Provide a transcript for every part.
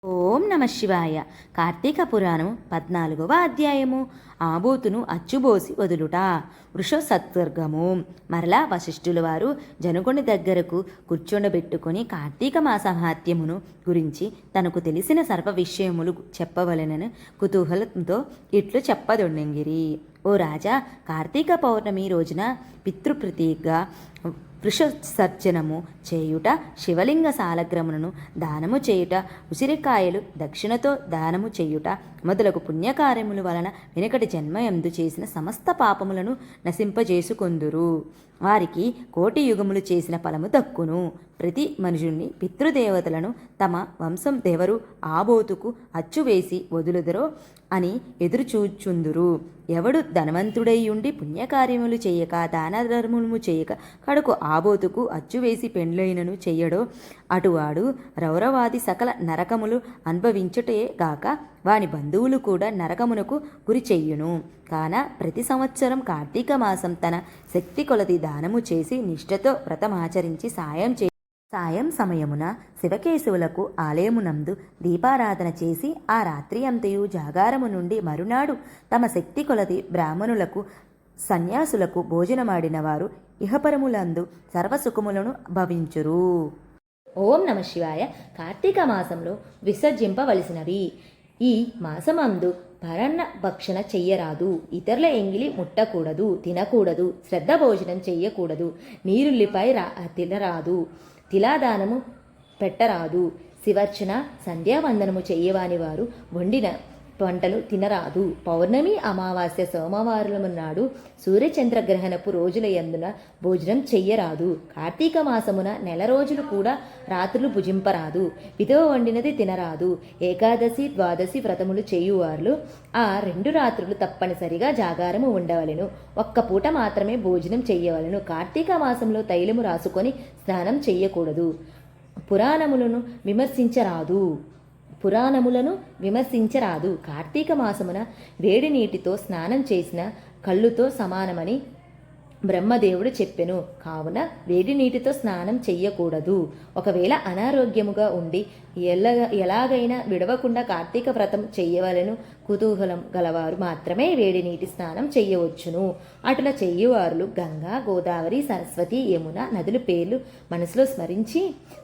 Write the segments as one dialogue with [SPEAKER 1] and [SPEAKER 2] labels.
[SPEAKER 1] ఓం నమ శివాయ. కార్తీక పురాణం 14వ అధ్యాయము. ఆబోతును అచ్చుబోసి వదులుట. వృషసత్వర్గము. మరలా వశిష్ఠుల వారు జనకుని దగ్గరకు కూర్చొండబెట్టుకుని కార్తీక మాస మహాత్మ్యమును గురించి తనకు తెలిసిన సర్వ విషయములు చెప్పవలెనని కుతూహలంతో ఇట్లు చెప్పదొండంగిరి. ఓ రాజా, కార్తీక పౌర్ణమి రోజున పితృప్రీతిగా వృషసర్జనము చేయుట, శివలింగ సాలగ్రములను దానము చేయుట, ఉసిరికాయలు దక్షిణతో దానము చేయుట మొదలగు పుణ్యకార్యముల వలన వెనుకటి జన్మయందు చేసిన సమస్త పాపములను నశింపజేసుకొందురు. వారికి కోటి యుగములు చేసిన ఫలము దక్కును. ప్రతి మనుషుణ్ణి పితృదేవతలను తమ వంశం దేవరు ఆబోతుకు అచ్చువేసి వదులుదరో అని ఎదురుచూచుందురు. ఎవడు ధనవంతుడైయుండి పుణ్యకార్యములు చేయక దానధర్మము చేయక కడుకు ఆబోతుకు అచ్చువేసి పెండ్లైనను చెయ్యడో అటువాడు రౌరవాది సకల నరకములు అనుభవించుటే గాక వాని బంధువులు కూడా నరకమునకు గురి చెయ్యును. కాన ప్రతి సంవత్సరం కార్తీక మాసం తన శక్తి కొలది దానము చేసి నిష్ఠతో వ్రతమాచరించి సాయం సమయమున శివకేశవులకు ఆలయమునందు దీపారాధన చేసి ఆ రాత్రి అంతయు జాగారము నుండి మరునాడు తమ శక్తి కొలది బ్రాహ్మణులకు సన్యాసులకు భోజనమాడిన వారు ఇహపరములందు సర్వసుఖములను భవించురు.
[SPEAKER 2] ఓం నమ శివాయ. కార్తీక మాసంలో విసర్జింపవలసినవి. ఈ మాసమందు పరన్న భక్షణ చెయ్యరాదు, ఇతరుల ఎంగిలి ముట్టకూడదు, తినకూడదు, శ్రద్ధ భోజనం చెయ్యకూడదు, నీరుల్లిపై తినరాదు, తిలాదానము పెట్టరాదు, శివర్చన సంధ్యావందనము చెయ్యవాని వారు వండిన వంటలు తినరాదు. పౌర్ణమి, అమావాస్య, సోమవారముల నాడు సూర్యచంద్రగ్రహణపు రోజుల యందున భోజనం చెయ్యరాదు. కార్తీక మాసమున నెల రోజులు కూడా రాత్రులు భుజింపరాదు. విధవ వండినది తినరాదు. ఏకాదశి, ద్వాదశి వ్రతములు చేయువారు ఆ 2 రాత్రులు తప్పనిసరిగా జాగారము ఉండవలెను. ఒక్క పూట మాత్రమే భోజనం చెయ్యవలెను. కార్తీక మాసంలో తైలము రాసుకొని స్నానం చెయ్యకూడదు. పురాణములను విమర్శించరాదు. కార్తీక మాసమున వేడి నీటితో స్నానం చేసిన కళ్ళుతో సమానమని బ్రహ్మదేవుడు చెప్పెను. కావున వేడి నీటితో స్నానం చెయ్యకూడదు. ఒకవేళ అనారోగ్యముగా ఉండి ఎలాగైనా విడవకుండా కార్తీక వ్రతం చెయ్యవలెను కుతూహలం గలవారు మాత్రమే వేడి నీటి స్నానం చెయ్యవచ్చును. అటులా చెయ్యువారులు గంగా, గోదావరి, సరస్వతి, యమున నదుల పేర్లు మనసులో స్మరించి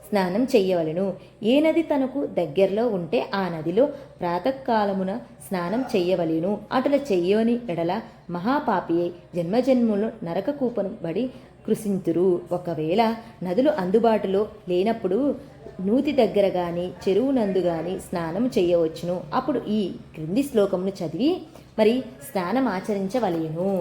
[SPEAKER 2] స్నానం చెయ్యవలెను. ఏ నది తనకు దగ్గరలో ఉంటే ఆ నదిలో ప్రాతకాలమున స్నానం చెయ్యవలెను. అటుల చెయ్యని ఎడల మహాపాపియే జన్మజన్ములు నరక కూపను బడి కృషింతురు. ఒకవేళ నదులు అందుబాటులో లేనప్పుడు నూతి దగ్గర గాని చెరువు నందు గాని స్నానం చెయ్యవచ్చును. అప్పుడు ఈ క్రింది శ్లోకమును చదివి మరి స్నానం ఆచరించవలెను.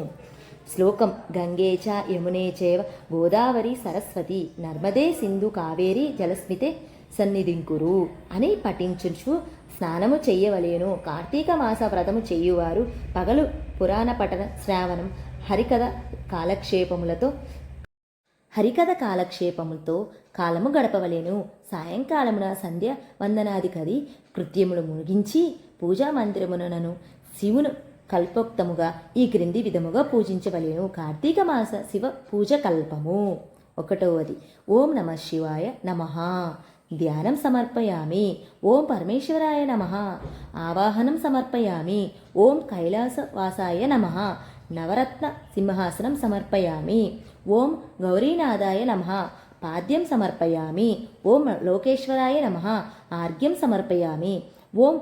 [SPEAKER 2] శ్లోకం: గంగే చ యమునే చైవ గోదావరి సరస్వతి నర్మదే సింధు కావేరి జలస్మితే సన్నిధింకురు అని పఠించుచు స్నానము చెయ్యవలెను. కార్తీక మాస వ్రతము చెయ్యువారు పగలు పురాణ పఠన, శ్రావణం, హరికథ కాలక్షేపములతో కాలము గడపవలెను. సాయంకాలమున సంధ్య వందనాదికది కృత్యములు ముగించి పూజా మందిరమునను శివును కల్పోక్తముగా ఈ క్రింది విధముగా పూజించవలెను. కార్తీక మాస శివ పూజ కల్పము. 1. ఓం నమ శివాయ నమః. ధ్యానం సమర్పయామి. ఓం పరమేశ్వరాయ నమః. ఆవాహనం సమర్పయామి. ఓం కైలాసవాసాయ నమః. నవరత్న సింహాసనం సమర్పయామి. ఓం గౌరీనాథాయ నమః. పాద్యం సమర్పయామి. ఓం లోకేశ్వరాయ నమః. ఆర్ఘ్యం సమర్పయామి. ఓం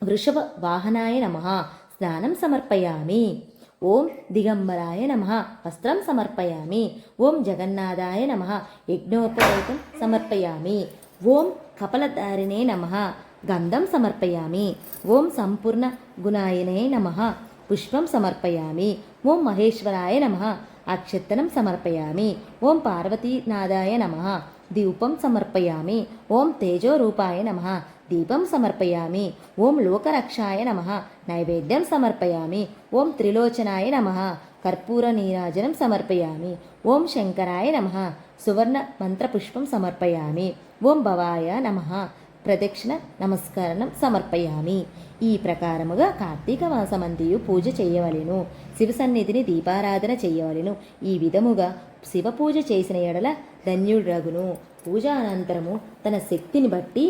[SPEAKER 2] వృషభ వాహనాయ నమః. స్నానం సమర్పయామి. ఓం దిగంబరాయ నమః. వస్త్రం సమర్పయామి. ఓం జగన్నాథాయ నమః. యజ్ఞోపవీతం సమర్పయామి. ఓం కపలధారిణే నమః. గంధం సమర్పయామి. ఓం సంపూర్ణ గుణాయనే నమః. పుష్పం సమర్పయామి. ఓం మహేశ్వరాయ నమః. అక్షతనం సమర్పయామి. ఓం పార్వతీనాథాయ నమః. దీపం సమర్పయామి. ఓం తేజోరూపాయ నమః. దీపం సమర్పయామి. ఓం లోకరక్షాయ నమః. నైవేద్యం సమర్పయామి. ఓం త్రిలోచనాయ నమః. కర్పూర నీరాజనం సమర్పయామి. ఓం శంకరాయ నమః. సువర్ణ మంత్రపుష్పం సమర్పయామి. ఓం భవాయ నమః. ప్రదక్షిణ నమస్కారం సమర్పయామి. ఈ ప్రకారముగా కార్తీక మాసమంతియు పూజ చేయవలెను. శివ సన్నిధిని దీపారాధన చెయ్యవలెను. ఈ విధముగా శివ పూజ చేసిన ఎడల ధన్యుడగును. పూజ అనంతరము తన శక్తిని బట్టి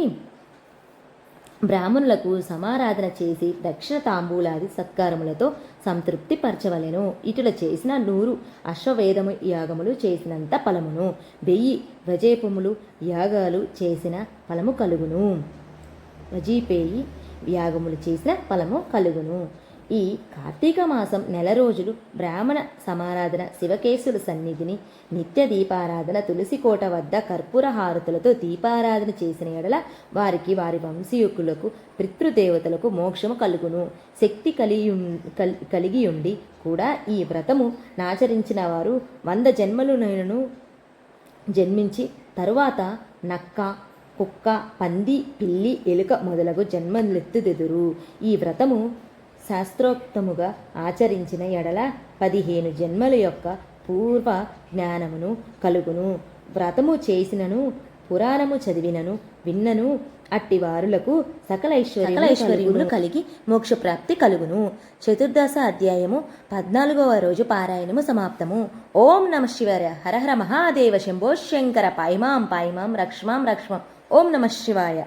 [SPEAKER 2] బ్రాహ్మణులకు సమారాధన చేసి దక్షిణ తాంబూలాది సత్కారములతో సంతృప్తి పరచవలెను. ఇటుల చేసిన 100 అశ్వవేధము యాగములు చేసినంత ఫలమును, 1000 వజేపములు యాగాలు చేసిన ఫలము కలుగును. వజీపేయి యాగములు చేసిన ఫలము కలుగును. ఈ కార్తీక మాసం నెల రోజులు బ్రాహ్మణ సమారాధన, శివకేశుల సన్నిధిని నిత్య దీపారాధన, తులసి కోట వద్ద కర్పూర హారతులతో దీపారాధన చేసిన ఎడల వారికి వారి వంశీయుకులకు పితృదేవతలకు మోక్షము కలుగును. శక్తి కలిగి ఉండి కూడా ఈ వ్రతము నాచరించిన వారు 100 జన్మలునైనను జన్మించి తరువాత నక్క, కుక్క, పంది, పిల్లి, ఎలుక మొదలగు జన్మలెత్తుదెదురు. ఈ వ్రతము శాస్త్రోక్తముగా ఆచరించిన ఎడల 15 జన్మల యొక్క పూర్వ జ్ఞానమును కలుగును. వ్రతము చేసినను, పురాణము చదివినను, విన్నను అట్టి వారులకు సకల ఐశ్వర్యములు కలిగి మోక్షప్రాప్తి కలుగును. చతుర్దశ అధ్యాయము 14వ రోజు పారాయణము సమాప్తము. ఓం నమ శివాయ. హర హర మహాదేవ శంభో శంకర. పాయిమాం పాయిమాం రక్ష్మాం రక్ష్మం. ఓం నమ శివాయ.